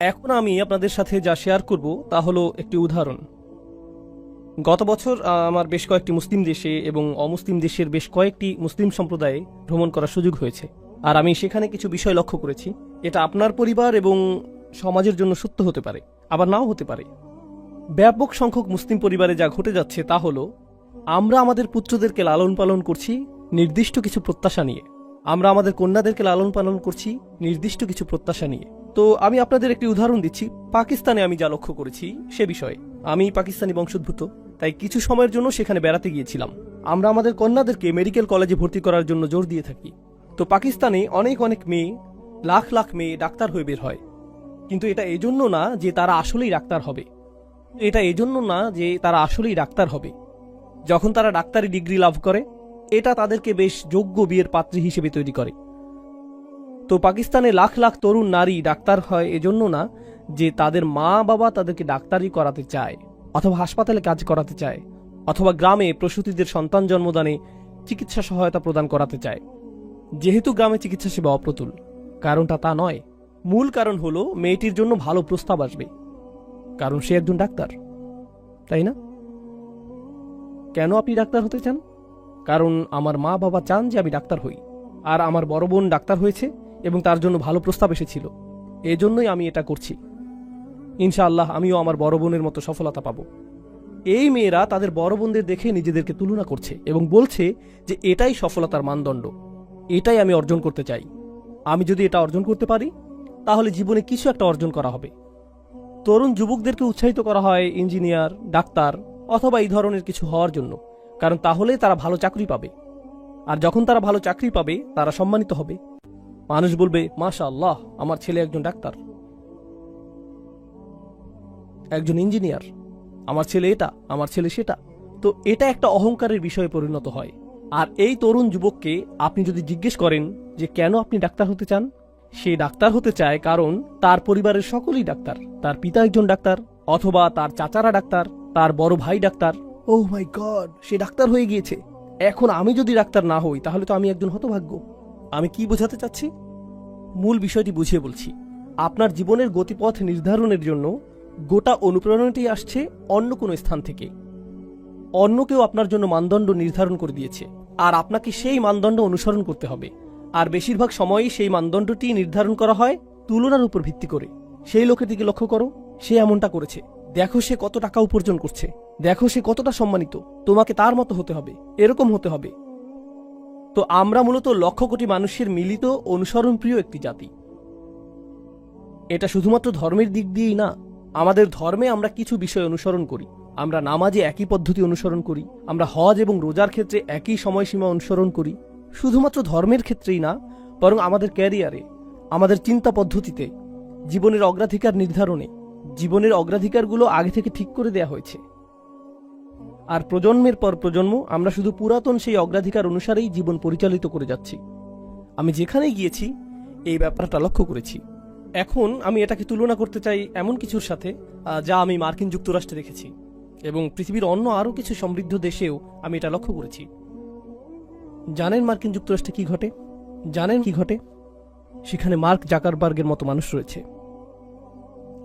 এখন আমি আপনাদের সাথে যা শেয়ার করব তা হলো একটি উদাহরণ। গত বছর আমার বেশ কয়েকটি মুসলিম দেশে এবং অমুসলিম দেশের বেশ কয়েকটি মুসলিম সম্প্রদায়ে ভ্রমণ করার সুযোগ হয়েছে। আর আমি সেখানে কিছু বিষয় লক্ষ্য করেছি। এটা আপনার পরিবার এবং সমাজের জন্য সত্য হতে পারে, আবার নাও হতে পারে। ব্যাপক সংখ্যক মুসলিম পরিবারে যা ঘটে যাচ্ছে তা হলো, আমরা আমাদের পুত্রদেরকে লালন পালন করছি নির্দিষ্ট কিছু প্রত্যাশা নিয়ে, আমরা আমাদের কন্যাদেরকে লালন পালন করছি নির্দিষ্ট কিছু প্রত্যাশা নিয়ে। তো আমি আপনাদের একটি উদাহরণ দিচ্ছি। পাকিস্তানে আমি যা লক্ষ্য করেছি সে বিষয়ে। আমি পাকিস্তানি বংশোদ্ভূত, তাই কিছু সময়ের জন্য সেখানে বেড়াতে গিয়েছিলাম। আমরা আমাদের কন্যাদেরকে মেডিকেল কলেজে ভর্তি করার জন্য জোর দিয়ে থাকি। তো পাকিস্তানে অনেক অনেক মেয়ে, লাখ লাখ মেয়ে ডাক্তার হয়ে বের হয়। কিন্তু এটা এজন্য না যে তারা আসলেই ডাক্তার হবে। যখন তারা ডাক্তারি ডিগ্রি লাভ করে, এটা তাদেরকে বেশ যোগ্য বিয়ের পাত্রী হিসেবে তৈরি করে। তো পাকিস্তানে লাখ লাখ তরুণ নারী ডাক্তার হয় এজন্য না যে তাদের মা বাবা তাদেরকে ডাক্তারি করাতে চায়, অথবা হাসপাতালে কাজ করাতে চায়, অথবা গ্রামে প্রসূতিদের সন্তান জন্মদানে চিকিৎসা সহায়তা প্রদান করাতে চায়। যেহেতু গ্রামে চিকিৎসা সেবা অপ্রতুল, কারণটা তা নয়। মূল কারণ হলো মেয়েটির জন্য ভালো প্রস্তাব আসবে, কারণ সে একজন ডাক্তার, তাই না? কেন আপনি ডাক্তার হতে চান? কারণ আমার মা বাবা চান যে আমি ডাক্তার হই, আর আমার বড় বোন ডাক্তার হয়েছে এবং তার জন্য ভালো প্রস্তাব এসেছিল। এজন্যই আমি এটা করছি। ইনশাআল্লাহ আমিও আমার বড় বোনের মতো সফলতা পাব। এই মেয়েরা তাদের বড় বোনদের দেখে নিজেদেরকে তুলনা করছে এবং বলছে যে এটাই সফলতার মানদণ্ড, এটাই আমি অর্জন করতে চাই। আমি যদি এটা অর্জন করতে পারি তাহলে জীবনে কিছু একটা অর্জন করা হবে। তরুণ যুবকদেরকে উৎসাহিত করা হয় ইঞ্জিনিয়ার, ডাক্তার অথবা এই ধরনের কিছু হওয়ার জন্য, কারণ তাহলে তারা ভালো চাকরি পাবে। আর যখন তারা ভালো চাকরি পাবে তারা সম্মানিত হবে। মানুষ বলবে, মাশাআল্লাহ, আমার ছেলে একজন ডাক্তার, একজন ইঞ্জিনিয়ার, আমার ছেলে এটা, আমার ছেলে সেটা। তো এটা একটা অহংকারের বিষয়ে পরিণত হয়। আর এই তরুণ যুবককে আপনি যদি জিজ্ঞেস করেন যে কেন আপনি ডাক্তার হতে চান, সে ডাক্তার হতে চায় কারণ তার পরিবারের সকলেই ডাক্তার। তার পিতা একজন ডাক্তার, অথবা তার চাচারা ডাক্তার, তার বড় ভাই ডাক্তার। ওহ মাই গড, সে ডাক্তার হয়ে গিয়েছে। এখন আমি যদি ডাক্তার না হই তাহলে তো আমি একজন হতভাগ্য। আমি কি বোঝাতে চাচ্ছি? মূল বিষয়টি বুঝিয়ে বলছি। আপনার জীবনের গতিপথ নির্ধারণের জন্য গোটা অনুপ্রেরণাটি আসছে অন্য কোনো স্থান থেকে। অন্য কেউ আপনার জন্য মানদণ্ড নির্ধারণ করে দিয়েছে, আর আপনাকে সেই মানদণ্ড অনুসরণ করতে হবে। আর বেশিরভাগ সময়ই সেই মানদণ্ডটি নির্ধারণ করা হয় তুলনার উপর ভিত্তি করে। সেই লোকের দিকে লক্ষ্য করো, সে এমনটা করেছে, দেখো সে কত টাকা উপার্জন করছে, দেখো সে কতটা সম্মানিত, তোমাকে তার মতো হতে হবে, এরকম হতে হবে। তো আমরা মূলত লক্ষ কোটি মানুষের মিলিত অনুসরণপ্রিয় একটি জাতি। এটা শুধুমাত্র ধর্মের দিক দিয়েই না, আমাদের ধর্মে আমরা কিছু বিষয় অনুসরণ করি। আমরা নামাজে একই পদ্ধতি অনুসরণ করি, আমরা হজ এবং রোজার ক্ষেত্রে একই সময়সীমা অনুসরণ করি। শুধুমাত্র ধর্মের ক্ষেত্রেই না, বরং আমাদের ক্যারিয়ারে, আমাদের চিন্তা পদ্ধতিতে, জীবনের অগ্রাধিকার নির্ধারণে, জীবনের অগ্রাধিকারগুলো আগে থেকে ঠিক করে দেয়া হয়েছে। আর প্রজন্মের পর প্রজন্ম আমরা শুধু পুরাতন সেই অগ্রাধিকার অনুসারেই জীবন পরিচালিত করে যাচ্ছি। আমি যেখানেই গিয়েছি এই ব্যাপারটা লক্ষ্য করেছি। এখন আমি এটাকে তুলনা করতে চাই এমন কিছুর সাথে যা আমি মার্কিন যুক্তরাষ্ট্রে দেখেছি, এবং পৃথিবীর অন্য আরও কিছু সমৃদ্ধ দেশেও আমি এটা লক্ষ্য করেছি। জানেন মার্কিন যুক্তরাষ্ট্রে কি ঘটে? জানেন কি ঘটে? সেখানে মার্ক জাকারবার্গের মতো মানুষ রয়েছে,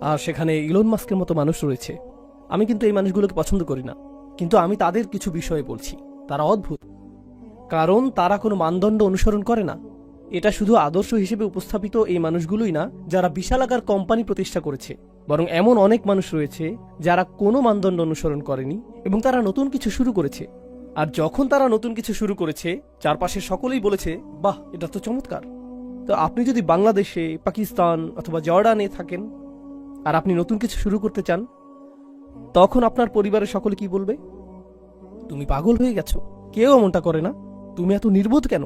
আর সেখানে ইলন মাস্কের মতো মানুষ রয়েছে। আমি কিন্তু এই মানুষগুলোকে পছন্দ করি না, কিন্তু আমি তাদের কিছু বিষয়ে বলছি। তারা অদ্ভুত, কারণ তারা কোনো মানদণ্ড অনুসরণ করে না। এটা শুধু আদর্শ হিসেবে উপস্থাপিত এই মানুষগুলোই না যারা বিশালাকার কোম্পানি প্রতিষ্ঠা করেছে, বরং এমন অনেক মানুষ রয়েছে যারা কোনো মানদণ্ড অনুসরণ করেনি এবং তারা নতুন কিছু শুরু করেছে। আর যখন তারা নতুন কিছু শুরু করেছে, চারপাশের সকলেই বলেছে, বাহ, এটা তো চমৎকার। তো আপনি যদি বাংলাদেশে, পাকিস্তান অথবা জর্ডানে থাকেন আর আপনি নতুন কিছু শুরু করতে চান, তখন আপনার পরিবারের সকলে কি বলবে? তুমি পাগল হয়ে গেছো, কেউ এমনটা করে না, তুমি এত নির্বোধ কেন?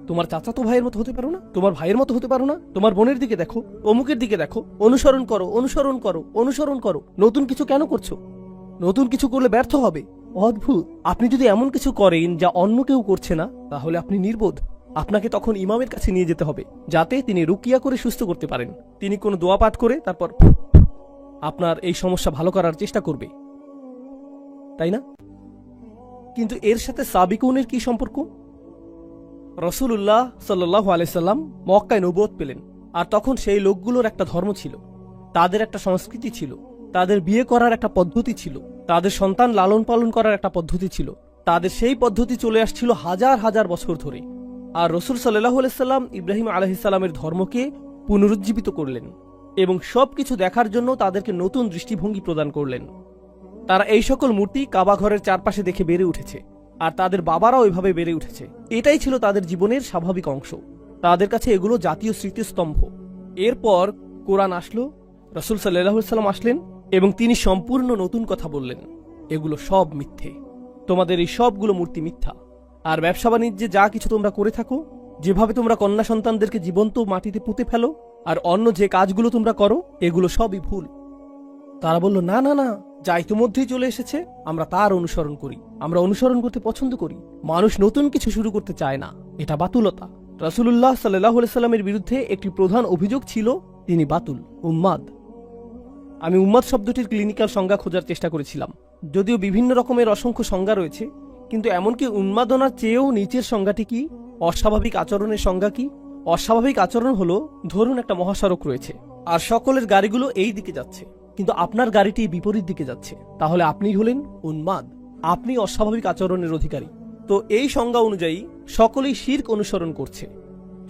তোমার চাচাতো ভাইয়ের মতো হতে পারো না? তোমার ভাইয়ের মতো হতে পারো না? তোমার বোনের দিকে দেখো, অমুকের দিকে দেখো, অনুসরণ করো, অনুসরণ করো, অনুসরণ করো। নতুন কিছু কেন করছো? নতুন কিছু করলে ব্যর্থ হবে। অদ্ভুত। আপনি যদি এমন কিছু করেন যা অন্য কেউ করছে না, তাহলে আপনি নির্বোধ। আপনাকে তখন ইমামের কাছে নিয়ে যেতে হবে, যাতে তিনি রুকিয়া করে সুস্থ করতে পারেন। তিনি কোনো দোয়া পাঠ করে তারপর আপনার এই সমস্যা ভালো করার চেষ্টা করবে, তাই না? কিন্তু এর সাথে সাবিকুনের কি সম্পর্ক? রাসূলুল্লাহ সাল্লাল্লাহু আলাইহি সাল্লাম মক্কায় নবুয়ত পেলেন, আর তখন সেই লোকগুলোর একটা ধর্ম ছিল, তাদের একটা সংস্কৃতি ছিল, তাদের বিয়ে করার একটা পদ্ধতি ছিল, তাদের সন্তান লালন পালন করার একটা পদ্ধতি ছিল। তাদের সেই পদ্ধতি চলে আসছিল হাজার হাজার বছর ধরে। আর রসুল সাল্লাল্লাহু আলাইহি সাল্লাম ইব্রাহিম আলাইহিস সালামের ধর্মকে পুনরুজ্জীবিত করলেন এবং সবকিছু দেখার জন্য তাদেরকে নতুন দৃষ্টিভঙ্গি প্রদান করলেন। তারা এই সকল মূর্তি কাবা ঘরের চারপাশে দেখে বেড়ে উঠেছে, আর তাদের বাবারাও এভাবে বেড়ে উঠেছে। এটাই ছিল তাদের জীবনের স্বাভাবিক অংশ। তাদের কাছে এগুলো জাতীয় স্মৃতিস্তম্ভ। এরপর কোরআন আসলো, রসুল সাল্লাল্লাহু আলাইহি সাল্লাম আসলেন এবং তিনি সম্পূর্ণ নতুন কথা বললেন। এগুলো সব মিথ্যে, তোমাদের এই সবগুলো মূর্তি মিথ্যা। আর ব্যবসা বাণিজ্যে যা কিছু তোমরা করে থাকো, যেভাবে তোমরা কন্যা সন্তানদেরকে জীবন্ত মাটিতে পুঁতে ফেলো, আর অন্য যে কাজগুলো তোমরা করো, এগুলো সবই ভুল। তারা বলল, না না না, যা ইতিমধ্যেই চলে এসেছে আমরা তার অনুসরণ করি, আমরা অনুসরণ করতে পছন্দ করি। মানুষ নতুন কিছু শুরু করতে চায় না, এটা বাতুলতা। রাসূলুল্লাহ সাল্লাল্লাহু আলাইহি সাল্লামের বিরুদ্ধে একটি প্রধান অভিযোগ ছিল তিনি বাতুল, উম্মাদ। আমি উম্মাদ শব্দটির ক্লিনিক্যাল সংজ্ঞা খোঁজার চেষ্টা করেছিলাম, যদিও বিভিন্ন রকমের অসংখ্য সংজ্ঞা রয়েছে, কিন্তু এমনকি উন্মাদনার চেয়েও নিচের সংজ্ঞাটি কি? অস্বাভাবিক আচরণের সংজ্ঞা কি? অস্বাভাবিক আচরণ হলো, ধরুন একটা মহাসড়ক রয়েছে আর সকলের গাড়িগুলো এই দিকে যাচ্ছে, কিন্তু আপনার গাড়িটি বিপরীত দিকে যাচ্ছে, তাহলে আপনি হলেন উন্মাদ, আপনি অস্বাভাবিক আচরণের অধিকারী। তো এই সংজ্ঞা অনুযায়ী সকলেই শিরক অনুসরণ করছে,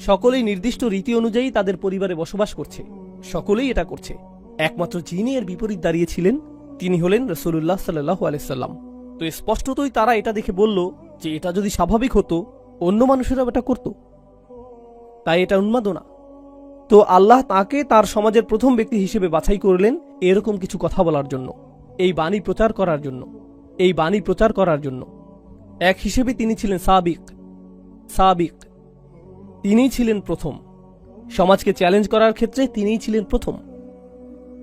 সকলেই নির্দিষ্ট রীতি অনুযায়ী তাদের পরিবারে বসবাস করছে, সকলেই এটা করছে। একমাত্র যিনি এর বিপরীত দাঁড়িয়েছিলেন তিনি হলেন রাসূলুল্লাহ সাল্লাল্লাহু আলাইহি সাল্লাম। তো স্পষ্টতই তারা এটা দেখে বলল যে এটা যদি স্বাভাবিক হতো, অন্য মানুষেরাও এটা করত, তাই এটা উন্মাদনা। তো আল্লাহ তাকে তার সমাজের প্রথম ব্যক্তি হিসেবে বাছাই করলেন এরকম কিছু কথা বলার জন্য, এই বাণী প্রচার করার জন্য, এই বাণী প্রচার করার জন্য। এক হিসেবে তিনি ছিলেন সাবিক, তিনিই ছিলেন প্রথম। সমাজকে চ্যালেঞ্জ করার ক্ষেত্রে তিনিই ছিলেন প্রথম।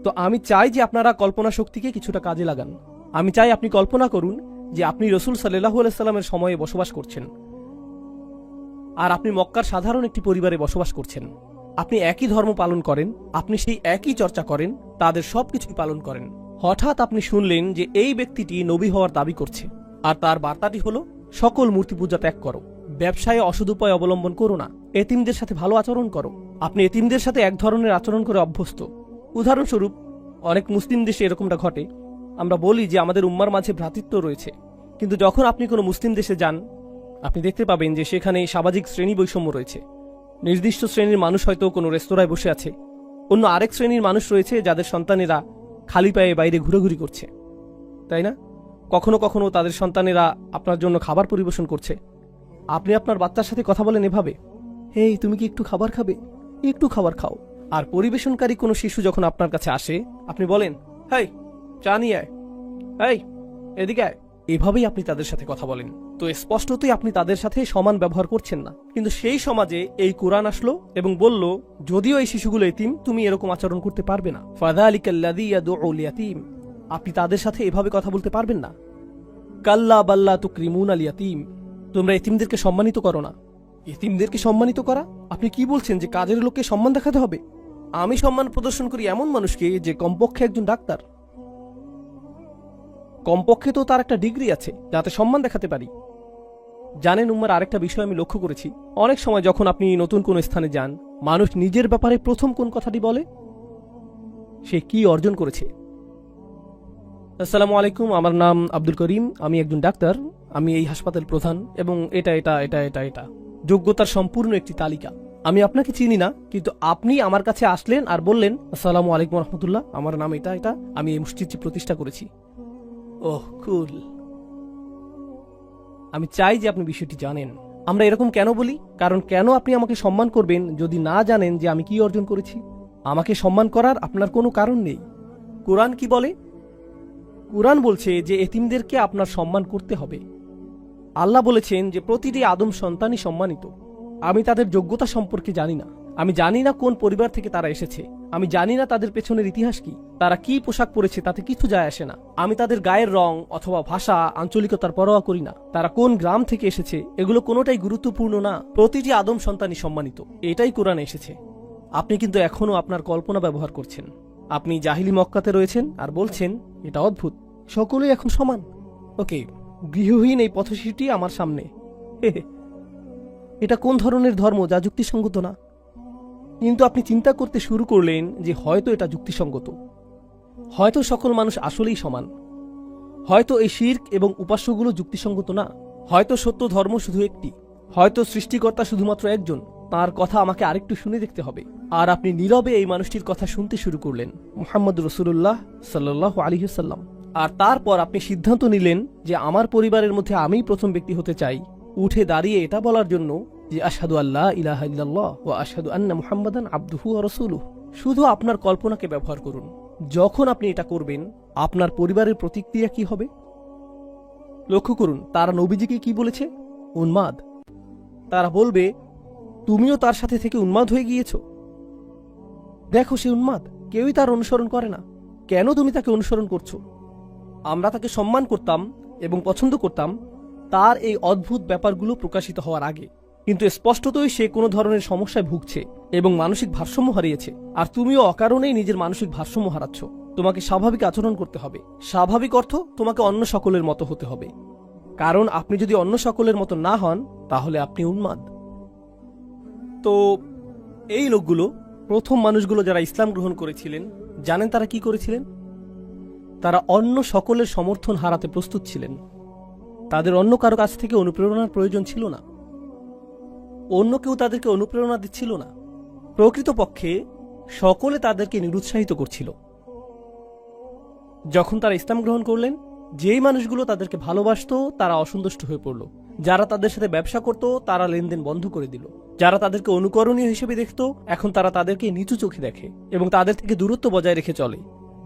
তো আমি চাই যে আপনারা কল্পনা শক্তিকে কিছুটা কাজে লাগান। আমি চাই আপনি কল্পনা করুন যে আপনি রসুল সাল্লাল্লাহু আলাইহি সাল্লামের সময়ে বসবাস করছেন, আর আপনি মক্কার সাধারণ একটি পরিবারে বসবাস করছেন। আপনি একই ধর্ম পালন করেন, আপনি সেই একই চর্চা করেন, তাদের সবকিছুই পালন করেন। হঠাৎ আপনি শুনলেন যে এই ব্যক্তিটি নবী হওয়ার দাবি করছে, আর তার বার্তাটি হলো সকল মূর্তি পূজা ত্যাগ করো, ব্যবসায়ে অসদুপায় অবলম্বন করো না, এতিমদের সাথে ভালো আচরণ করো। আপনি এতিমদের সাথে এক ধরনের আচরণ করে অভ্যস্ত। উদাহরণস্বরূপ, অনেক মুসলিম দেশে এরকমটা ঘটে। আমরা বলি যে আমাদের উম্মার মাঝে ভ্রাতৃত্ব রয়েছে, কিন্তু যখন আপনি কোনো মুসলিম দেশে যান, আপনি দেখতে পাবেন যে সেখানে সামাজিক শ্রেণী বৈষম্য রয়েছে। নির্দিষ্ট শ্রেণীর মানুষ হয়তো কোনো রেস্তোরাঁয় বসে আছে, অন্য আরেক শ্রেণীর মানুষ রয়েছে যাদের সন্তানেরা খালি পায়ে বাইরে ঘুরেঘুরি করছে, তাই না? কখনো কখনো তাদের সন্তানেরা আপনার জন্য খাবার পরিবেশন করছে। আপনি আপনার বাচ্চার সাথে কথা বলেন এভাবে, হেই তুমি কি একটু খাবার খাবে? একটু খাবার খাও। আর পরিবেশনকারী কোনো শিশু যখন আপনার কাছে আসে, আপনি বলেন, হেই চা নিয়ে আয়, এই এদিকে আয়। এভাবেই আপনি তাদের সাথে কথা বলেন। তো স্পষ্টতই আপনি তাদের সাথে সমান ব্যবহার করছেন না। কিন্তু সেই সমাজে এই কোরআন আসলো এবং বলল, যদিও এই শিশুগুলো এতিম, তুমি এরকম আচরণ করতে পারবে না। ফাযালিকাল্লাযী ইয়াদউল ইয়াতীম, আপনি তাদের সাথে এভাবে কথা বলতে পারবেন না। কাল্লা বাল্লা তুকরিমুনাল ইয়াতীম, তোমরা এতিমদেরকে সম্মানিত করো না। এতিমদেরকে সম্মানিত করা? আপনি কি বলছেন যে কাজের লোককে সম্মান দেখাতে হবে? আমি সম্মান প্রদর্শন করি এমন মানুষকে যে কমপক্ষে একজন ডাক্তার, কমপক্ষে তো তার একটা ডিগ্রি আছে, যাতে সম্মান দেখাতে পারি। জানেন উম্মার আরেকটা বিষয় আমি লক্ষ্য করেছি, অনেক সময় যখন আপনি নতুন কোন স্থানে যান, মানুষ নিজের ব্যাপারে প্রথম কোন কথাটি বলে? সে কি অর্জন করেছে। আসসালামু আলাইকুম, আমার নাম আব্দুল করিম, আমি একজন ডাক্তার, আমি এই হাসপাতাল প্রধান, এবং এটা এটা এটা এটা এটা যোগ্যতার সম্পূর্ণ একটি তালিকা। আমি আপনাকে চিনি না, কিন্তু আপনি আমার কাছে আসলেন আর বললেন, আসসালামু আলাইকুম রহমতুল্লাহ, আমার নাম এটা এটা, আমি এই মসজিদটি প্রতিষ্ঠা করেছি। ওহ কুল। আমি চাই যে আপনি বিষয়টি জানেন। আমরা এরকম কেন বলি? কারণ কেন আপনি আমাকে সম্মান করবেন যদি না জানেন যে আমি কি অর্জন করেছি? আমাকে সম্মান করার আপনার কোনো কারণ নেই। কোরআন কি বলে? কোরআন বলছে যে এতিমদেরকে আপনার সম্মান করতে হবে। আল্লাহ বলেছেন যে প্রতিটি আদম সন্তানই সম্মানিত। আমি তাদের যোগ্যতা সম্পর্কে জানি না, আমি জানি না কোন পরিবার থেকে তারা এসেছে, আমি জানি না তাদের পেছনের ইতিহাস কি, তারা কি পোশাক পরেছে তাতে কিছু যায় আসে না। আমি তাদের গায়ের রং অথবা ভাষা, আঞ্চলিকতার পরোয়া করি না। তারা কোন গ্রাম থেকে এসেছে এগুলো কোনোটাই গুরুত্বপূর্ণ না। প্রতিটি আদম সন্তানই সম্মানিত, এটাই কোরআনে এসেছে। আপনি কিন্তু এখনো আপনার কল্পনা ব্যবহার করছেন। আপনি জাহিলি মক্কাতে রয়েছেন আর বলছেন এটা অদ্ভুত, সকলেই এখন সমান। ওকে, গৃহহীন এই পথশিশুটি আমার সামনে, এটা কোন ধরনের ধর্ম যা যুক্তিসঙ্গত না? কিন্তু আপনি চিন্তা করতে শুরু করলেন যে হয়তো এটা যুক্তিসঙ্গত, হয়তো সকল মানুষ আসলেই সমান, হয়তো এই শিরক এবং উপাস্যগুলো যুক্তিসঙ্গত না, হয়তো সত্য ধর্ম শুধু একটি, হয়তো সৃষ্টিকর্তা শুধুমাত্র একজন, তার কথা আমাকে আরেকটু শুনে দেখতে হবে। আর আপনি নীরবে এই মানুষটির কথা শুনতে শুরু করলেন, মুহাম্মদ রাসূলুল্লাহ সাল্লাল্লাহু আলাইহি ওয়াসাল্লাম। আর তারপর আপনি সিদ্ধান্ত নিলেন যে আমার পরিবারের মধ্যে আমিই প্রথম ব্যক্তি হতে চাই, উঠে দাঁড়িয়ে এটা বলার জন্য যে আশহাদু আল্লা ইলাহা ইল্লাল্লাহ ওয়া আশহাদু আন্না মুহাম্মাদান আবদুহু ওয়া রাসূলুহু। শুধু আপনার কল্পনাকে ব্যবহার করুন। যখন আপনি এটা করবেন, আপনার পরিবারের প্রতিক্রিয়া কি হবে? লক্ষ্য করুন, তারা নবীজিকে কি বলেছে? উন্মাদ। তারা বলবে, তুমিও তার সাথে থেকে উন্মাদ হয়ে গিয়েছ। দেখো, সে উন্মাদ, কেউই তার অনুসরণ করে না। কেন তুমি তাকে অনুসরণ করছো? আমরা তাকে সম্মান করতাম এবং পছন্দ করতাম তার এই অদ্ভুত ব্যাপারগুলো প্রকাশিত হওয়ার আগে, কিন্তু স্পষ্টতই সে কোনো ধরনের সমস্যায় ভুগছে এবং মানসিক ভারসাম্য হারিয়েছে। আর তুমিও অকারণেই নিজের মানসিক ভারসাম্য হারাচ্ছ। তোমাকে স্বাভাবিক আচরণ করতে হবে। স্বাভাবিক অর্থ তোমাকে অন্য সকলের মতো হতে হবে, কারণ আপনি যদি অন্য সকলের মতো না হন তাহলে আপনি উন্মাদ। তো এই লোকগুলো, প্রথম মানুষগুলো যারা ইসলাম গ্রহণ করেছিলেন, জানেন তারা কি করেছিলেন? তারা অন্য সকলের সমর্থন হারাতে প্রস্তুত ছিলেন। তাদের অন্য কারো কাছ থেকে অনুপ্রেরণার প্রয়োজন ছিল না। অন্য কেউ তাদেরকে অনুপ্রেরণা দিচ্ছিল না। প্রকৃতপক্ষে সকলে তাদেরকে নিরুৎসাহিত করছিল। যখন তারা ইসলাম গ্রহণ করলেন, যেই মানুষগুলো তাদেরকে ভালোবাসতো তারা অসন্তুষ্ট হয়ে পড়ল। যারা তাদের সাথে ব্যবসা করত তারা লেনদেন বন্ধ করে দিল। যারা তাদেরকে অনুকরণীয় হিসেবে দেখত, এখন তারা তাদেরকে নিচু চোখে দেখে এবং তাদের থেকে দূরত্ব বজায় রেখে চলে।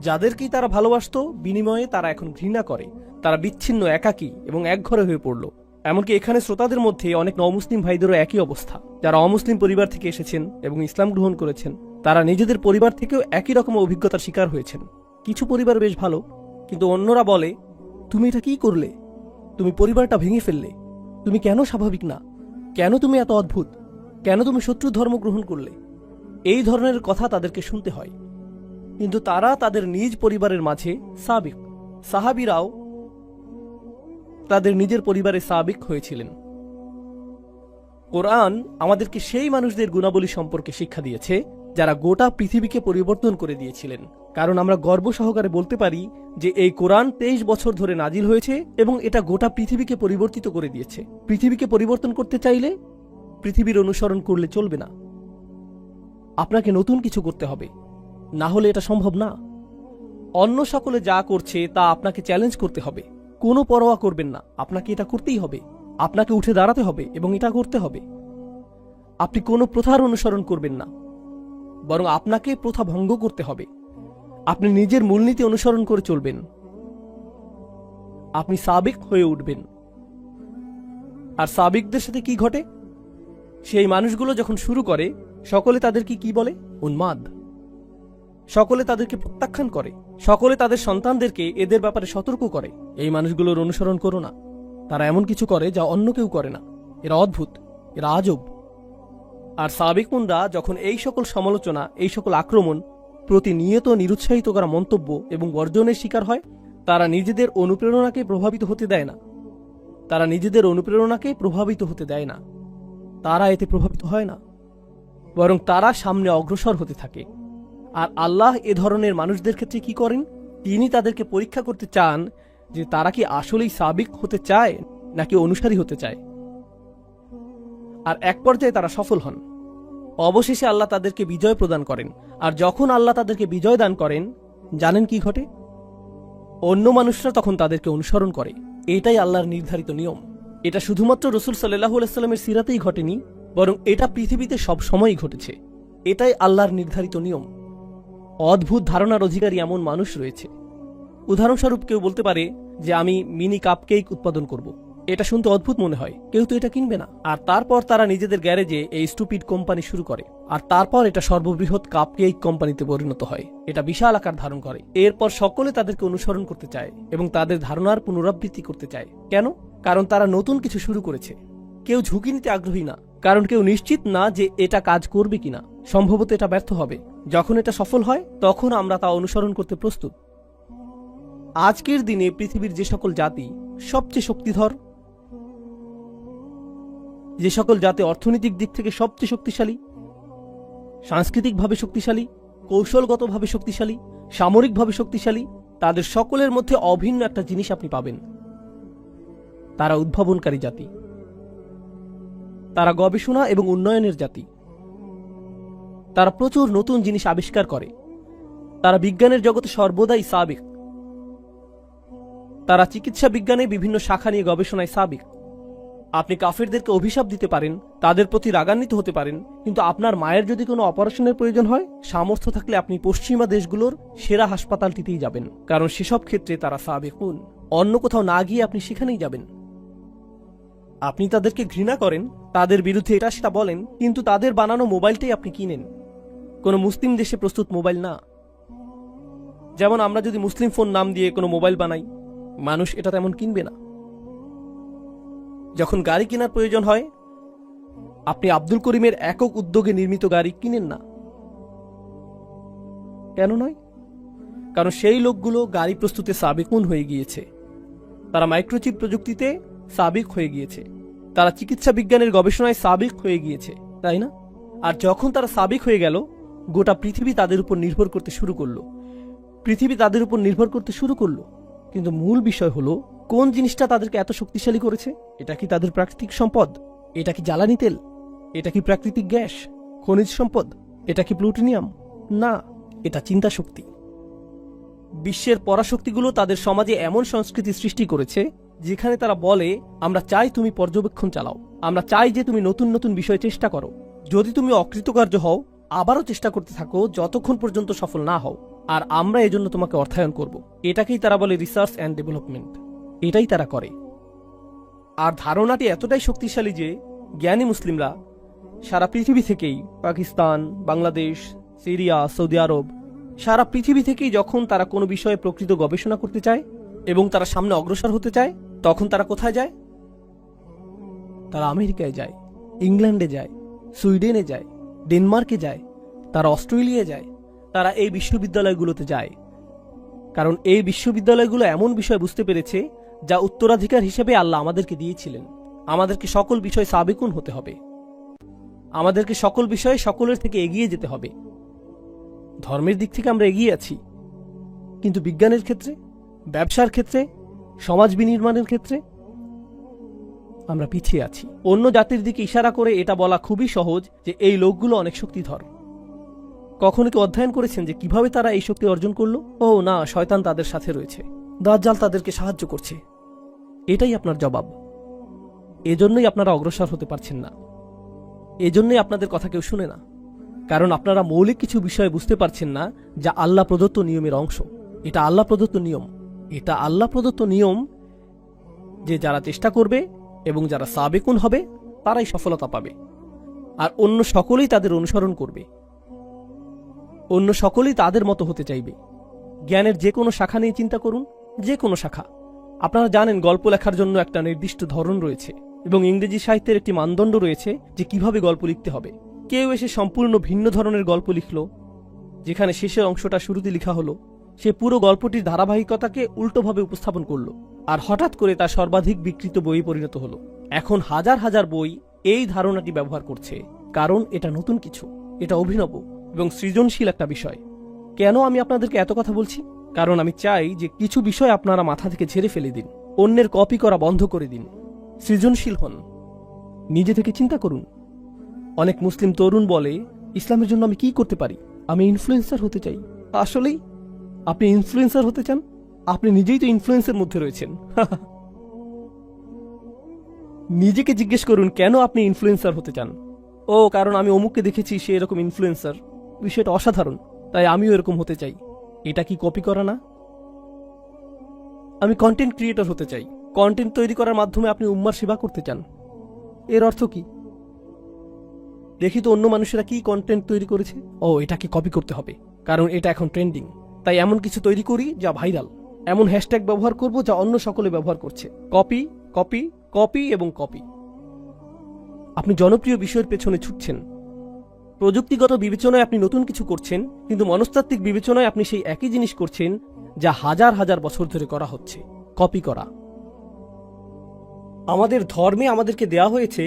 যাদেরকেই তারা ভালোবাসতো, বিনিময়ে তারা এখন ঘৃণা করে। তারা বিচ্ছিন্ন, একাকী এবং একঘরে হয়ে পড়ল। এমনকি এখানে শ্রোতাদের মধ্যে অনেক অমুসলিম ভাইদেরও একই অবস্থা। যারা অমুসলিম পরিবার থেকে এসেছেন এবং ইসলাম গ্রহণ করেছেন, তারা নিজেদের পরিবার থেকেও একই রকম অভিজ্ঞতার শিকার হয়েছেন। কিছু পরিবার বেশ ভালো, কিন্তু অন্যরা বলে, তুমি এটা কি করলে? তুমি পরিবারটা ভেঙে ফেললে। তুমি কেন স্বাভাবিক না? কেন তুমি এত অদ্ভুত? কেন তুমি শত্রু ধর্ম গ্রহণ করলে? এই ধরনের কথা তাদেরকে শুনতে হয়। কিন্তু তারা তাদের নিজ পরিবারের মাঝে সাবিক। সাহাবীরাও তাদের নিজের পরিবারে সাবিক হয়েছিলেন। কোরআন আমাদেরকে সেই মানুষদের গুণাবলী সম্পর্কে শিক্ষা দিয়েছে যারা গোটা পৃথিবীকে পরিবর্তন করে দিয়েছিলেন। কারণ আমরা গর্ব সহকারে বলতে পারি যে এই কোরআন 23 বছর ধরে নাজিল হয়েছে এবং এটা গোটা পৃথিবীকে পরিবর্তিত করে দিয়েছে। পৃথিবীকে পরিবর্তন করতে চাইলে পৃথিবীর অনুসরণ করলে চলবে না, আপনাকে নতুন কিছু করতে হবে, না হলে এটা সম্ভব না। অন্য সকলে যা করছে তা আপনাকে চ্যালেঞ্জ করতে হবে। কোনো পরোয়া করবেন না, আপনাকে এটা করতেই হবে। আপনাকে উঠে দাঁড়াতে হবে এবং এটা করতে হবে। আপনি কোনো প্রথার অনুসরণ করবেন না, বরং আপনাকে প্রথা ভঙ্গ করতে হবে। আপনি নিজের মূলনীতি অনুসরণ করে চলবেন। আপনি সাবিক হয়ে উঠবেন। আর সাবিকদের সাথে কি ঘটে? সেই মানুষগুলো যখন শুরু করে, সকলে তাদেরকে কি বলে? উন্মাদ। সকলে তাদেরকে প্রত্যাখ্যান করে। সকলে তাদের সন্তানদেরকে এদের ব্যাপারে সতর্ক করে, এই মানুষগুলোর অনুসরণ করো না। তারা এমন কিছু করে যা অন্য কেউ করে না। এরা অদ্ভুত, এরা আজব। আর সাবিকুনরা যখন এই সকল সমালোচনা, এই সকল আক্রমণ, প্রতিনিয়ত নিরুৎসাহিত করা মন্তব্য এবং বর্জনের শিকার হয়, তারা নিজেদের অনুপ্রেরণাকে প্রভাবিত হতে দেয় না। তারা নিজেদের অনুপ্রেরণাকে প্রভাবিত হতে দেয় না। তারা এতে প্রভাবিত হয় না, বরং তারা সামনে অগ্রসর হতে থাকে। আর আল্লাহ এ ধরনের মানুষদের ক্ষেত্রে কি করেন? তিনি তাদেরকে পরীক্ষা করতে চান যে তারা কি আসলেই সাবিক হতে চায় নাকি অনুসারী হতে চায়। আর এক পর্যায়ে তারা সফল হন। অবশেষে আল্লাহ তাদেরকে বিজয় প্রদান করেন। আর যখন আল্লাহ তাদেরকে বিজয় দান করেন, জানেন কি ঘটে? অন্য মানুষরা তখন তাদেরকে অনুসরণ করে। এটাই আল্লাহর নির্ধারিত নিয়ম। এটা শুধুমাত্র রাসূল সাল্লাল্লাহু আলাইহি ওয়াসাল্লামের সিরাতেই ঘটেনি, বরং এটা পৃথিবীতে সব সময়ই ঘটেছে। এটাই আল্লাহর নির্ধারিত নিয়ম। অদ্ভুত ধারণার অধিকারী এমন মানুষ রয়েছে। উদাহরণস্বরূপ কেউ বলতে পারে যে আমি মিনি কাপকেক উৎপাদন করব। এটা শুনতে অদ্ভুত মনে হয়, কেউ তো এটা কিনবে না। আর তারপর তারা নিজেদের গ্যারেজে এই স্টুপিড কোম্পানি শুরু করে। আর তারপর এটা সর্ববৃহৎ কাপকেক কোম্পানিতে পরিণত হয়। এটা বিশাল আকার ধারণ করে। এরপর সকলে তাদেরকে অনুসরণ করতে চায় এবং তাদের ধারণার পুনরাবৃত্তি করতে চায়। কেন? কারণ তারা নতুন কিছু শুরু করেছে। কেউ ঝুঁকি নিতে আগ্রহী না, কারণ কেউ নিশ্চিত না যে এটা কাজ করবে কিনা। সম্ভবত এটা ব্যর্থ হবে। যখন এটা সফল হয়, তখন আমরা তা অনুসরণ করতে প্রস্তুত। আজকের দিনে পৃথিবীর যে সকল জাতি সবচেয়ে শক্তিধর, যে সকল জাতি অর্থনৈতিক দিক থেকে সবচেয়ে শক্তিশালী, সাংস্কৃতিকভাবে শক্তিশালী, কৌশলগতভাবে শক্তিশালী, সামরিকভাবে শক্তিশালী, তাদের সকলের মধ্যে অভিন্ন একটা জিনিস আপনি পাবেন। তারা উদ্ভাবনকারী জাতি, তারা গবেষণা এবং উন্নয়নের জাতি, তারা প্রচুর নতুন জিনিস আবিষ্কার করে, তারা বিজ্ঞানের জগতে সর্বদাই সাবিক, তারা চিকিৎসা বিজ্ঞানে বিভিন্ন শাখা নিয়ে গবেষণায় সাবিক। আপনি কাফেরদেরকে অভিশাপ দিতে পারেন, তাদের প্রতি রাগান্বিত হতে পারেন, কিন্তু আপনার মায়ের যদি কোনো অপারেশনের প্রয়োজন হয়, সামর্থ্য থাকলে আপনি পশ্চিমা দেশগুলোর সেরা হাসপাতালটিতেই যাবেন, কারণ সেসব ক্ষেত্রে তারা সাবেকুন। অন্য কোথাও না গিয়ে আপনি সেখানেই যাবেন। আপনি তাদেরকে ঘৃণা করেন, তাদের বিরুদ্ধে এটা সেটা বলেন, কিন্তু তাদের বানানো মোবাইলটাই আপনি কিনেন। কোনো মুসলিম দেশে প্রস্তুত মোবাইল না। যেমন আমরা যদি মুসলিম ফোন নাম দিয়ে কোনো মোবাইল বানাই, মানুষ এটা তেমন কিনবে না। যখন গাড়ি কেনার প্রয়োজন হয়, আপনি আব্দুল করিমের একক উদ্যোগে নির্মিত গাড়ি কিনেন না। কেন নয়? কারণ সেই লোকগুলো গাড়ি প্রস্তুতে সাবেকুন হয়ে গিয়েছে, তারা মাইক্রোচিপ প্রযুক্তিতে সাবিক হয়ে গিয়েছে, তারা চিকিৎসা বিজ্ঞানের গবেষণায় সাবিক হয়ে গিয়েছে, তাই না? আর যখন তারা সাবিক হয়ে গেল, গোটা পৃথিবী তাদের উপর নির্ভর করতে শুরু করলো। কিন্তু মূল বিষয় হলো, কোন জিনিসটা তাদেরকে এত শক্তিশালী করেছে? এটা কি তাদের প্রাকৃতিক সম্পদ? এটা কি জ্বালানি তেল? এটা কি প্রাকৃতিক গ্যাস, খনিজ সম্পদ? এটা কি প্লুটোনিয়াম? না, এটা চিন্তা শক্তি। বিশ্বের পরাশক্তিগুলো তাদের সমাজে এমন সংস্কৃতি সৃষ্টি করেছে যেখানে তারা বলে, আমরা চাই তুমি পর্যবেক্ষণ চালাও, আমরা চাই যে তুমি নতুন নতুন বিষয় চেষ্টা করো, যদি তুমি অকৃতকার্য হও আবারও চেষ্টা করতে থাকো যতক্ষণ পর্যন্ত সফল না হও, আর আমরা এজন্য তোমাকে অর্থায়ন করব। এটাকেই তারা বলে রিসার্চ অ্যান্ড ডেভেলপমেন্ট। এটাই তারা করে। আর ধারণাটি এতটাই শক্তিশালী যে জ্ঞানী মুসলিমরা সারা পৃথিবী থেকেই, পাকিস্তান, বাংলাদেশ, সিরিয়া, সৌদি আরব, সারা পৃথিবী থেকেই যখন তারা কোনো বিষয়ে প্রকৃত গবেষণা করতে চায় এবং তারা সামনে অগ্রসর হতে চায়, তখন তারা কোথায় যায়? তারা আমেরিকায় যায়, ইংল্যান্ডে যায়, সুইডেনে যায়, ডেনমার্কে যায়, তারা অস্ট্রেলিয়ায় যায়, তারা এই বিশ্ববিদ্যালয়গুলোতে যায়। কারণ এই বিশ্ববিদ্যালয়গুলো এমন বিষয় বুঝতে পেরেছে যা উত্তরাধিকার হিসেবে আল্লাহ আমাদেরকে দিয়েছিলেন। আমাদেরকে সকল বিষয় সাবেকুন হতে হবে, আমাদেরকে সকল বিষয়ে সকলের থেকে এগিয়ে যেতে হবে। ধর্মের দিক থেকে আমরা এগিয়ে আছি, কিন্তু বিজ্ঞানের ক্ষেত্রে, ব্যবসার ক্ষেত্রে, সমাজ বিনির্মাণের ক্ষেত্রে আমরা পিছিয়ে আছি। অন্য জাতির দিকে ইশারা করে এটা বলা খুবই সহজ যে এই লোকগুলো অনেক শক্তিধর। কখনো কি অধ্যয়ন করেছেন যে কিভাবে তারা এই শক্তি অর্জন করলো? ও না, শয়তান তাদের সাথে রয়েছে, দাজ্জাল তাদেরকে সাহায্য করছে। এটাই আপনার জবাব। এজন্যই আপনারা অগ্রসর হতে পারছেন না, এজন্যই আপনাদের কথা কেউ শুনে না, কারণ আপনারা মৌলিক কিছু বিষয় বুঝতে পারছেন না যা আল্লাহ প্রদত্ত নিয়মের অংশ। এটা আল্লাহ প্রদত্ত নিয়ম, এটা আল্লাহ প্রদত্ত নিয়ম যে যারা চেষ্টা করবে এবং যারা সাবেকুন হবে তারাই সফলতা পাবে, আর অন্য সকলেই তাদের অনুসরণ করবে, অন্য সকলেই তাদের মতো হতে চাইবে। জ্ঞানের যে কোনো শাখা নিয়ে চিন্তা করুন, যে কোনো শাখা। আপনারা জানেন গল্প লেখার জন্য একটা নির্দিষ্ট ধরন রয়েছে এবং ইংরেজি সাহিত্যের একটি মানদণ্ড রয়েছে যে কিভাবে গল্প লিখতে হবে। কেউ এসে সম্পূর্ণ ভিন্ন ধরনের গল্প লিখল, যেখানে শেষের অংশটা শুরুতে লেখা হলো। সে পুরো গল্পটির ধারাবাহিকতাকে উল্টোভাবে উপস্থাপন করলো, আর হঠাৎ করে তা সর্বাধিক বিকৃত বইয়ে পরিণত হলো। এখন হাজার হাজার বই এই ধারণাটি ব্যবহার করছে, কারণ এটা নতুন কিছু, এটা অভিনব এবং সৃজনশীল একটা বিষয়। কেন আমি আপনাদেরকে এত কথা বলছি? কারণ আমি চাই যে কিছু বিষয় আপনারা মাথা থেকে ঝেড়ে ফেলে দিন, অন্যের কপি করা বন্ধ করে দিন, সৃজনশীল হন, নিজে থেকে চিন্তা করুন। অনেক মুসলিম তরুণ বলে, ইসলামের জন্য আমি কি করতে পারি? আমি ইনফ্লুয়েন্সার হতে চাই। আসলেই আপনি ইনফ্লুয়েন্সার হতে চান? আপনি নিজেই তো ইনফ্লুয়েন্সের মধ্যে রয়েছেন। নিজেকে জিজ্ঞেস করুন কেন আপনি ইনফ্লুয়েন্সার হতে চান। ও, কারণ আমি অমুককে দেখেছি সে এরকম ইনফ্লুয়েন্সার, বিষয়টা অসাধারণ, তাই আমিও এরকম হতে চাই। এটা কি কপি করা না? আমি কন্টেন্ট ক্রিয়েটর হতে চাই। কন্টেন্ট তৈরি করার মাধ্যমে আপনি উম্মার সেবা করতে চান। এর অর্থ কি? দেখি তো অন্য মানুষেরা কি কন্টেন্ট তৈরি করেছে। ও, এটাকে কপি করতে হবে, কারণ এটা এখন ট্রেন্ডিং, তাই এমন কিছু তৈরি করি যা ভাইরাল। এমন হ্যাশট্যাগ ব্যবহার করব যা অন্য সকলে ব্যবহার করছে। কপি, কপি, কপি এবং কপি। আপনি জনপ্রিয় বিষয়ের পেছনে ছুটছেন। প্রযুক্তিগত বিবেচনায় আপনি নতুন কিছু করছেন, কিন্তু মনস্তাত্ত্বিক বিবেচনায় আপনি সেই একই জিনিস করছেন যা হাজার হাজার বছর ধরে করা হচ্ছে, কপি করা। আমাদের ধর্মে আমাদেরকে দেয়া হয়েছে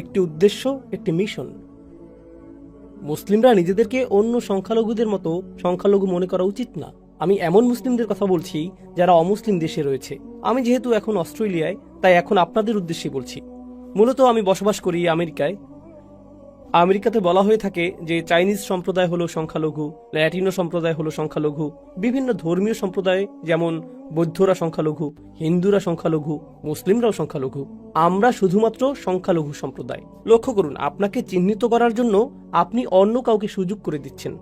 একটি উদ্দেশ্য, একটি মিশন। মুসলিমরা নিজেদেরকে অন্য সংখ্যালঘুদের মতো সংখ্যালঘু মনে করা উচিত না। আমি এমন মুসলিমদের কথা বলছি যারা অমুসলিম দেশে রয়েছে। আমি যেহেতু এখন অস্ট্রেলিয়ায়, তাই এখন আপনাদের উদ্দেশ্যে বলছি। মূলত আমি বসবাস করি আমেরিকায়। আমেরিকাতে বলা হয়ে থাকে যে চাইনিজ সম্প্রদায় হলো সংখ্যালঘু, ল্যাটিনো সম্প্রদায় হলো সংখ্যালঘু, বিভিন্ন ধর্মীয় সম্প্রদায় যেমন বৌদ্ধরা সংখ্যালঘু, হিন্দুরা সংখ্যালঘু, মুসলিমরাও সংখ্যালঘু। আমরা শুধুমাত্র সংখ্যালঘু সম্প্রদায়। লক্ষ্য করুন, আপনাকে চিহ্নিত করার জন্য আপনি অন্য কাউকে সুযোগ করে দিচ্ছেন।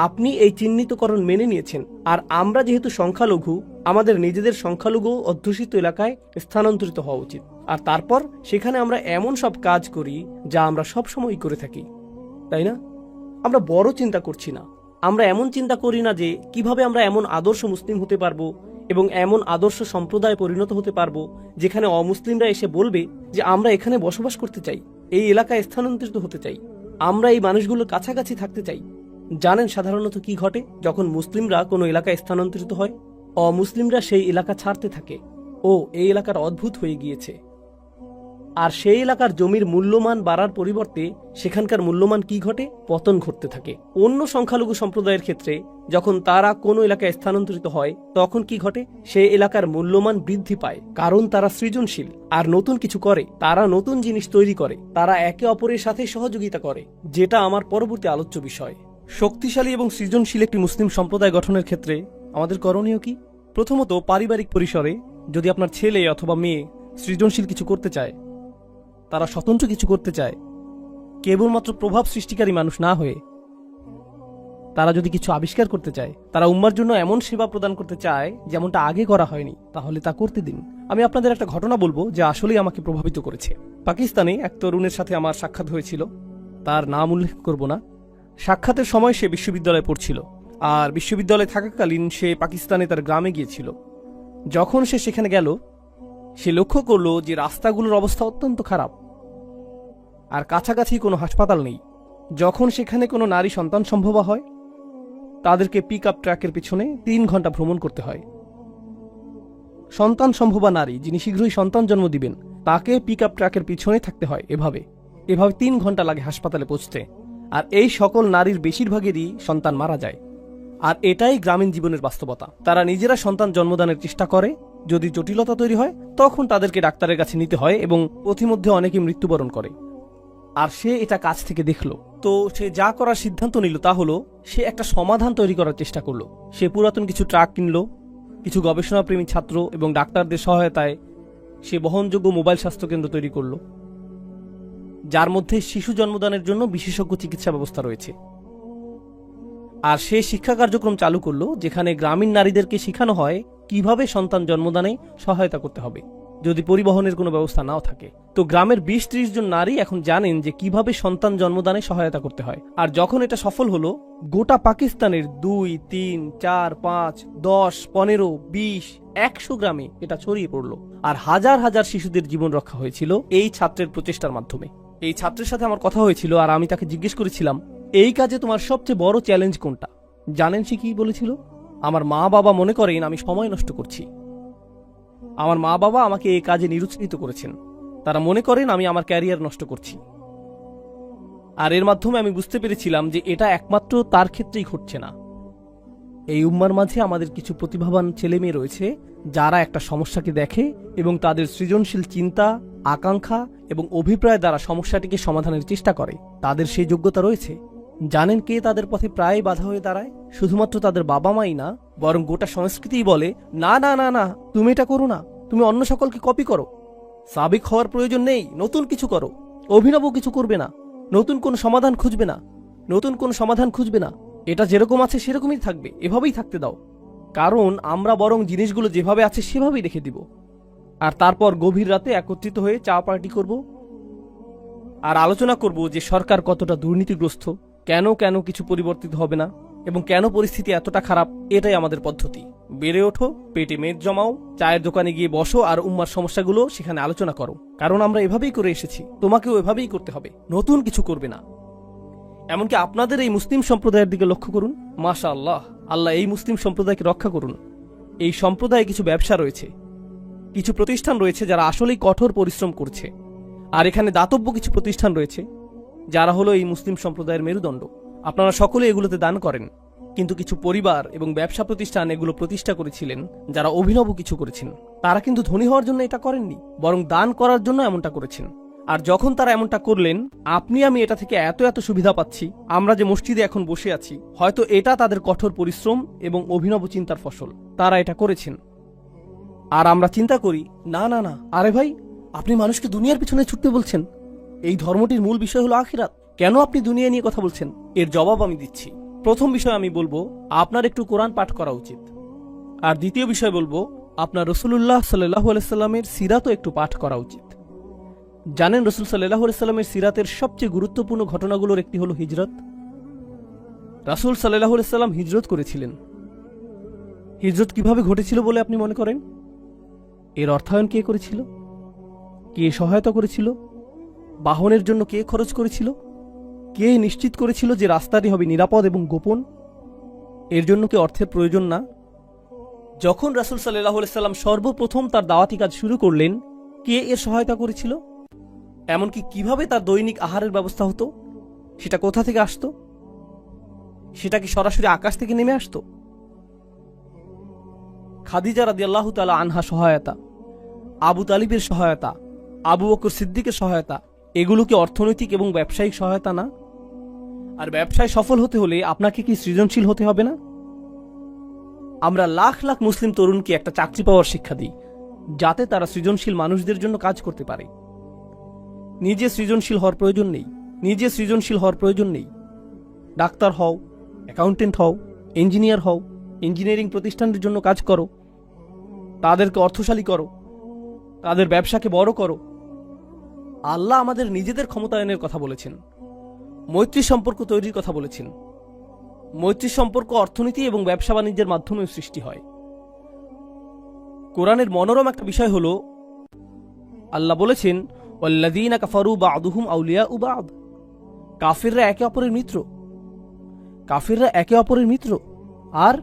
আপনি এই চিহ্নিতকরণ মেনে নিয়েছেন। আর আমরা যেহেতু সংখ্যালঘু, আমাদের নিজেদের সংখ্যালঘু অধ্যুষিত এলাকায় স্থানান্তরিত হওয়া উচিত। আর তারপর সেখানে আমরা এমন সব কাজ করি যা আমরা সব সময় করে থাকি, তাই না? আমরা বড় চিন্তা করছি না। আমরা এমন চিন্তা করি না যে কিভাবে আমরা এমন আদর্শ মুসলিম হতে পারবো এবং এমন আদর্শ সম্প্রদায়ে পরিণত হতে পারবো যেখানে অমুসলিমরা এসে বলবে যে আমরা এখানে বসবাস করতে চাই, এই এলাকায় স্থানান্তরিত হতে চাই, আমরা এই মানুষগুলোর কাছাকাছি থাকতে চাই। জানেন সাধারণত কি ঘটে যখন মুসলিমরা কোনো এলাকায় স্থানান্তরিত হয়? অমুসলিমরা সেই এলাকা ছাড়তে থাকে। ও এই এলাকার অদ্ভুত হয়ে গিয়েছে। আর সেই এলাকার জমির মূল্যমান বাড়ার পরিবর্তে সেখানকার মূল্যমান কি ঘটে? পতন ঘটতে থাকে। অন্য সংখ্যালঘু সম্প্রদায়ের ক্ষেত্রে যখন তারা কোনো এলাকায় স্থানান্তরিত হয় তখন কি ঘটে? সেই এলাকার মূল্যমান বৃদ্ধি পায়, কারণ তারা সৃজনশীল আর নতুন কিছু করে, তারা নতুন জিনিস তৈরি করে, তারা একে অপরের সাথে সহযোগিতা করে, যেটা আমার পরবর্তী আলোচ্য বিষয়। শক্তিশালী এবং সৃজনশীল একটি মুসলিম সম্প্রদায় গঠনের ক্ষেত্রে আমাদের করণীয় কি? প্রথমত, পারিবারিক পরিসরে যদি আপনার ছেলে অথবা মেয়ে সৃজনশীল কিছু করতে চায়, তারা স্বতন্ত্র কিছু করতে চায়, কেবলমাত্র প্রভাব সৃষ্টিকারী মানুষ না হয়ে তারা যদি কিছু আবিষ্কার করতে চায়, তারা উম্মার জন্য এমন সেবা প্রদান করতে চায় যেমনটা আগে করা হয়নি, তাহলে তা করতে দিন। আমি আপনাদের একটা ঘটনা বলবো যা আসলেই আমাকে প্রভাবিত করেছে। পাকিস্তানে এক তরুণের সাথে আমার সাক্ষাৎ হয়েছিল, তার নাম উল্লেখ করব না। সাক্ষাতের সময় সে বিশ্ববিদ্যালয়ে পড়ছিল, আর বিশ্ববিদ্যালয়ে থাকাকালীন সে পাকিস্তানে তার গ্রামে গিয়েছিল। যখন সে সেখানে গেল, সে লক্ষ্য করল যে রাস্তাগুলোর অবস্থা অত্যন্ত খারাপ, আর কাছাকাছি কোনো হাসপাতাল নেই। যখন সেখানে কোনো নারী সন্তান সম্ভবা হয়, তাদেরকে পিক আপ ট্রাকের পিছনে 3 ঘন্টা ভ্রমণ করতে হয়। সন্তান সম্ভবা নারী যিনি শীঘ্রই সন্তান জন্ম দিবেন, তাকে পিক আপ ট্রাকের পিছনে থাকতে হয়। এভাবে 3 ঘন্টা লাগে হাসপাতালে পৌঁছতে। আর এই সকল নারীর বেশিরভাগেরই সন্তান মারা যায়। আর এটাই গ্রামীণ জীবনের বাস্তবতা। তারা নিজেরা সন্তান জন্মদানের চেষ্টা করে, যদি জটিলতা তৈরি হয় তখন তাদেরকে ডাক্তারের কাছে নিতে হয় এবং পথিমধ্যে অনেকে মৃত্যুবরণ করে। আর সে এটা কাছ থেকে দেখল। তো সে যা করার সিদ্ধান্ত নিল তা হলো সে একটা সমাধান তৈরি করার চেষ্টা করলো। সে পুরাতন কিছু ট্রাক কিনলো, কিছু গবেষণাপ্রেমী ছাত্র এবং ডাক্তারদের সহায়তায় সে বহনযোগ্য মোবাইল স্বাস্থ্যকেন্দ্র তৈরি করলো, যার মধ্যে শিশু জন্মদানের জন্য বিশেষজ্ঞ চিকিৎসা ব্যবস্থা রয়েছে। আর সে শিক্ষা কার্যক্রম চালু করলো যেখানে গ্রামীণ নারীদেরকে শেখানো হয় কিভাবে সন্তান জন্মদানে সহায়তা করতে হবে যদি পরিবহনের কোনো ব্যবস্থা নাও থাকে। তো গ্রামের 20-30 জন নারী এখন জানেন যে কিভাবে সন্তান জন্মদানে সহায়তা করতে হয়। আর যখন এটা সফল হলো, গোটা পাকিস্তানের 2, 3, 4, 5, 10, 15, 20, 100 গ্রামে এটা ছড়িয়ে পড়লো। আর হাজার হাজার শিশুদের জীবন রক্ষা হয়েছিল এই ছাত্রের প্রচেষ্টার মাধ্যমে। এই ছাত্রের সাথে আমার কথা হয়েছিল, আর আমি তাকে জিজ্ঞেস করেছিলাম, এই কাজে তোমার সবচেয়ে বড় চ্যালেঞ্জ কোনটা? জানেন সে কি বলেছিল? আমার মা বাবা মনে করেন আমি সময় নষ্ট করছি। আমার মা বাবা আমাকে এই কাজে নিরুৎসাহিত করেছেন। তারা মনে করেন আমি আমার ক্যারিয়ার নষ্ট করছি। আর এর মাধ্যমে আমি বুঝতে পেরেছিলাম যে এটা একমাত্র তার ক্ষেত্রেই ঘটছে না। এই উম্মার মাঝে আমাদের কিছু প্রতিভাবান ছেলে মেয়ে রয়েছে যারা একটা সমস্যাকে দেখে এবং তাদের সৃজনশীল চিন্তা, আকাঙ্ক্ষা এবং অভিপ্রায় দ্বারা সমস্যাটিকে সমাধানের চেষ্টা করে। তাদের সেই যোগ্যতা রয়েছে। জানেন কে তাদের পথে প্রায় বাধা হয়ে দাঁড়ায়? শুধুমাত্র তাদের বাবা মাই না, বরং গোটা সংস্কৃতিই বলে, না না না না, তুমি এটা করো না, তুমি অন্য সকলকে কপি করো, সাবেক হওয়ার প্রয়োজন নেই, নতুন কিছু করো, অভিনব কিছু করবে না, নতুন কোন সমাধান খুঁজবে না, নতুন কোন সমাধান খুঁজবে না, এটা যেরকম আছে সেরকমই থাকবে, এভাবেই থাকতে দাও। কারণ আমরা বরং জিনিসগুলো যেভাবে আছে সেভাবেই রেখে দিব, আর তারপর গভীর রাতে একত্রিত হয়ে চা পার্টি করব আর আলোচনা করব যে সরকার কতটা দুর্নীতিগ্রস্ত, কেন কেন কিছু পরিবর্তিত হবে না এবং কেন পরিস্থিতি এতটা খারাপ। এটাই আমাদের পদ্ধতি। বেড়ে ওঠো, পেটে মেদ জমাও, চায়ের দোকানে গিয়ে বসো আর উম্মার সমস্যাগুলো সেখানে আলোচনা করো। কারণ আমরা এভাবেই করে এসেছি, তোমাকেও এভাবেই করতে হবে, নতুন কিছু করবে না। এমনকি আপনাদের এই মুসলিম সম্প্রদায়ের দিকে লক্ষ্য করুন। মাশাআল্লাহ, আল্লাহ এই মুসলিম সম্প্রদায়কে রক্ষা করুন। এই সম্প্রদায়ে কিছু ব্যবসা রয়েছে, কিছু প্রতিষ্ঠান রয়েছে যারা আসলেই কঠোর পরিশ্রম করছে। আর এখানে দাতব্য কিছু প্রতিষ্ঠান রয়েছে যারা হলো এই মুসলিম সম্প্রদায়ের মেরুদণ্ড। আপনারা সকলে এগুলোতে দান করেন, কিন্তু কিছু পরিবার এবং ব্যবসা প্রতিষ্ঠান এগুলো প্রতিষ্ঠা করেছিলেন যারা অভিনব কিছু করেছেন। তারা কিন্তু ধনী হওয়ার জন্য এটা করেননি, বরং দান করার জন্য এমনটা করেছেন। আর যখন তারা এমনটা করলেন, আপনি আমি এটা থেকে এত এত সুবিধা পাচ্ছি। আমরা যে মসজিদে এখন বসে আছি, হয়তো এটা তাদের কঠোর পরিশ্রম এবং অভিনব চিন্তার ফসল। তারা এটা করেছেন। আর আমরা চিন্তা করি, না না না, আরে ভাই, আপনি মানুষকে দুনিয়ার পিছনে ছুটতে বলছেন। এই ধর্মটির মূল বিষয় হলো আখিরাত। কেন আপনি দুনিয়া নিয়ে কথা বলছেন? এর জবাব আমি দিচ্ছি। প্রথম বিষয় আমি বলবো, আপনার একটু কোরআন পাঠ করা উচিত। আর দ্বিতীয় বিষয় বলবো, আপনার রাসূলুল্লাহ সাল্লাল্লাহু আলাইহি সাল্লামের সিরাতও একটু পাঠ করা উচিত। জানেন, রাসূল সাল্লাল্লাহু আলাইহি সাল্লামের সিরাতের সবচেয়ে গুরুত্বপূর্ণ ঘটনাগুলোর একটি হলো হিজরত। রাসূল সাল্লাল্লাহু আলাইহি সাল্লাম হিজরত করেছিলেন। হিজরত কিভাবে ঘটেছিল বলে আপনি মনে করেন? এর অর্থায়ন কে করেছিল? কে সহায়তা করেছিল? বাহনের জন্য কে খরচ করেছিল? কে নিশ্চিত করেছিল যে রাস্তাটি হবে নিরাপদ এবং গোপন? এর জন্য কি অর্থের প্রয়োজন না? যখন রাসূল সাল্লাল্লাহু আলাইহি সাল্লাম সর্বপ্রথম তার দাওয়াতি কাজ শুরু করলেন, কে এর সহায়তা করেছিল? এমনকি কিভাবে তার দৈনিক আহারের ব্যবস্থা হতো, সেটা কোথা থেকে আসতো? সেটা কি সরাসরি আকাশ থেকে নেমে আসতো? খাদিজা রাদিয়াল্লাহু তাআলা আনহা সহায়তা, আবু তালিবের সহায়তা, আবু বকর সিদ্দিকের সহায়তা, এগুলো কি অর্থনৈতিক এবং ব্যবসায়িক সহায়তা না? আর ব্যবসায় সফল হতে হলে আপনাকে কি সৃজনশীল হতে হবে না? আমরা লাখ লাখ মুসলিম তরুণকে একটা চাকরি পাওয়ার শিক্ষা দিই, যাতে তারা সৃজনশীল মানুষদের জন্য কাজ করতে পারে। নিজে সৃজনশীল হওয়ার প্রয়োজন নেই। নিজে সৃজনশীল হওয়ার প্রয়োজন নেই। ডাক্তার হও, অ্যাকাউন্টেন্ট হও, ইঞ্জিনিয়ার হও, ইঞ্জিনিয়ারিং প্রতিষ্ঠানের জন্য কাজ করো, তাদেরকে অর্থশালী করো, তাদের ব্যবসাকে বড় করো। আল্লাহ আমাদের নিজেদের ক্ষমতায়নের কথা বলেছেন, মৈত্রী সম্পর্ক তৈরির কথা বলেছেন। মৈত্রী সম্পর্ক অর্থনীতি এবং ব্যবসা বাণিজ্যের মাধ্যমেও সৃষ্টি হয়। কোরআনের মনোরম একটা বিষয় হলো, আল্লাহ বলেছেন, ওয়াল্লাযীনা কাফারু বা'দুহুম আউলিয়াউ বা'দ। কাফিররা একে অপরের মিত্র। কাফিররা একে অপরের মিত্র। আর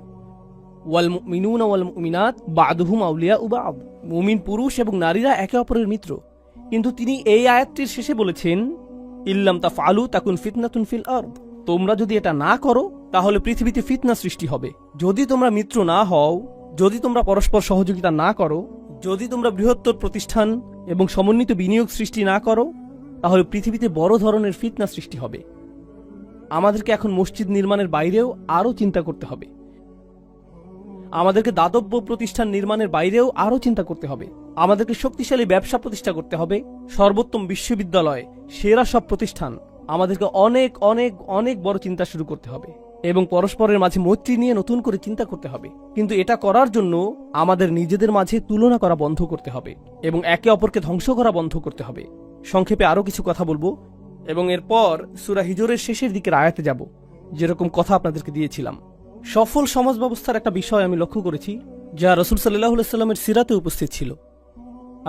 ওয়াল মুমিনুনা ওয়াল মুমিনাত বা'দুহুম আউলিয়াউ বা'দ। মুমিন পুরুষ এবং নারীরা একে অপরের মিত্র। কিন্তু তিনি এই আয়াতটির শেষে বলেছেন, ইল্লাম তাফআলু তাকুন ফিতনাতুন ফিল আরদ। তোমরা যদি এটা না করো, তাহলে পৃথিবীতে ফিতনা সৃষ্টি হবে। যদি তোমরা মিত্র না হও, যদি তোমরা পরস্পর সহযোগিতা না করো, যদি তোমরা বৃহত্তর প্রতিষ্ঠান এবং সমন্বিত বিনিয়োগ সৃষ্টি না করো, তাহলে পৃথিবীতে বড় ধরনের ফিতনা সৃষ্টি হবে। আমাদেরকে এখন মসজিদ নির্মাণের বাইরেও আরও চিন্তা করতে হবে। আমাদেরকে দাতব্য প্রতিষ্ঠান নির্মাণের বাইরেও আরও চিন্তা করতে হবে। আমাদেরকে শক্তিশালী ব্যবসা প্রতিষ্ঠা করতে হবে, সর্বোত্তম বিশ্ববিদ্যালয়, সেরা সব প্রতিষ্ঠান। আমাদেরকে অনেক অনেক অনেক বড় চিন্তা শুরু করতে হবে এবং পরস্পরের মাঝে মৈত্রী নিয়ে নতুন করে চিন্তা করতে হবে। কিন্তু এটা করার জন্য আমাদের নিজেদের মাঝে তুলনা করা বন্ধ করতে হবে এবং একে অপরকে ধ্বংস করা বন্ধ করতে হবে। সংক্ষেপে আরও কিছু কথা বলবো এবং এরপর সূরা হিজরের শেষের দিকের আয়াতে যাব, যেরকম কথা আপনাদেরকে দিয়েছিলাম। সফল সমাজ ব্যবস্থার একটা বিষয় আমি লক্ষ্য করেছি, যা রাসূল সাল্লাল্লাহু আলাইহি সাল্লামের সিরাতে উপস্থিত ছিল।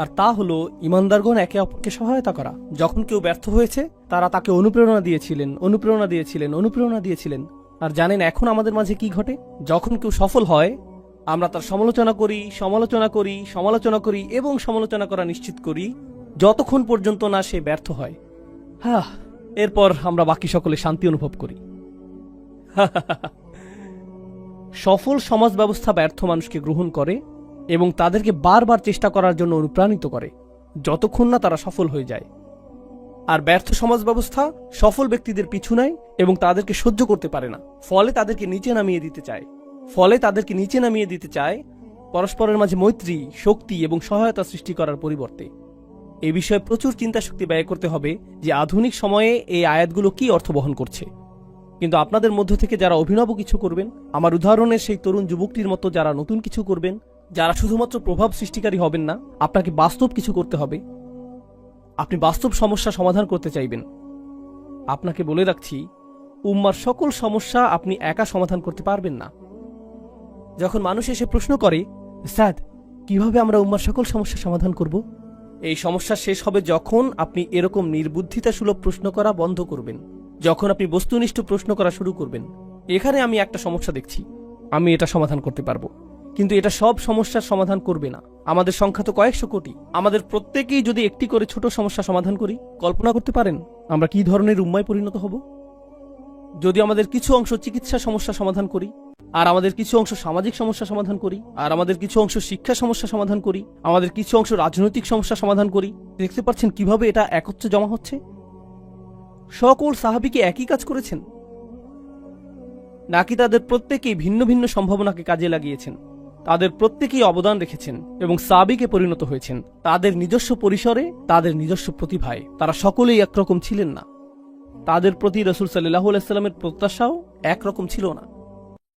আর তা হলো ইমানদারগণ একে অপরকে সহায়তা করা। যখন কেউ ব্যর্থ হয়েছে, তারা তাকে অনুপ্রেরণা দিয়েছিলেন, অনুপ্রেরণা দিয়েছিলেন, অনুপ্রেরণা দিয়েছিলেন। আর জানেন এখন আমাদের মাঝে কি ঘটে? যখন কেউ সফল হয়, আমরা তার সমালোচনা করি, সমালোচনা করি, সমালোচনা করি এবং সমালোচনা করা নিশ্চিত করি, যতক্ষণ পর্যন্ত না সে ব্যর্থ হয়। এরপর আমরা বাকি সকলে শান্তি অনুভব করি। সফল সমাজ ব্যবস্থা ব্যর্থ মানুষকে গ্রহণ করে এবং তাদেরকে বারবার চেষ্টা করার জন্য অনুপ্রাণিত করে, যতক্ষণ না তারা সফল হয়ে যায়। আর ব্যর্থ সমাজ ব্যবস্থা সফল ব্যক্তিদের পিছু নেয় এবং তাদেরকে সহ্য করতে পারে না, ফলে তাদেরকে নিচে নামিয়ে দিতে চায় পরস্পরের মাঝে মৈত্রী, শক্তি এবং সহায়তা সৃষ্টি করার পরিবর্তে। এ বিষয়ে প্রচুর চিন্তা শক্তি ব্যয় করতে হবে যে আধুনিক সময়ে এই আয়াতগুলো কি অর্থ বহন করছে। কিন্তু আপনাদের মধ্য থেকে যারা অভিনব কিছু করবেন, আমার উদাহরণের সেই তরুণ যুবকটির মতো যারা নতুন কিছু করবেন, যারা শুধুমাত্র প্রভাব সৃষ্টিকারী হবেন না, আপনাকে বাস্তব কিছু করতে হবে। আপনি বাস্তব সমস্যা সমাধান করতে চাইবেন। আপনাকে বলে রাখছি, উম্মার সকল সমস্যা আপনি একা সমাধান করতে পারবেন না। যখন মানুষ এসে প্রশ্ন করে, উস্তাদ, কিভাবে আমরা উম্মার সকল সমস্যা সমাধান করব? এই সমস্যা শেষ হবে যখন আপনি এরকম নির্বুদ্ধিতাসুলভ প্রশ্ন করা বন্ধ করবেন, যখন আপনি বস্তুনিষ্ঠ প্রশ্ন করা শুরু করবেন। এখানে আমি একটা সমস্যা দেখছি, আমি এটা সমাধান করতে পারবো, কিন্তু এটা সব সমস্যার সমাধান করবে না। আমাদের সংখ্যা তো কয়েকশো কোটি। আমাদের প্রত্যেকেই যদি একটি করে ছোট সমস্যা সমাধান করি, কল্পনা করতে পারেন আমরা কি ধরনের উম্মায় পরিণত হব? যদি আমাদের কিছু অংশ চিকিৎসা সমস্যা সমাধান করি, আর আমাদের কিছু অংশ সামাজিক সমস্যা সমাধান করি, আর আমাদের কিছু অংশ শিক্ষা সমস্যা সমাধান করি, আমাদের কিছু অংশ রাজনৈতিক সমস্যা সমাধান করি, দেখতে পাচ্ছেন কিভাবে এটা একত্রে জমা হচ্ছে। সকল সাহাবীকে একই কাজ করেছেন, নাকি তাদের প্রত্যেকেই ভিন্ন ভিন্ন সম্ভাবনাকে কাজে লাগিয়েছেন? তাদের প্রত্যেকেই অবদান রেখেছেন এবং সাহাবীকে পরিণত হয়েছেন তাদের নিজস্ব পরিসরে, তাদের নিজস্ব প্রতিভায়। তারা সকলেই একরকম ছিলেন না। তাদের প্রতি রাসূল সাল্লাল্লাহু আলাইহি ওয়াসাল্লামের প্রত্যাশাও একরকম ছিল না।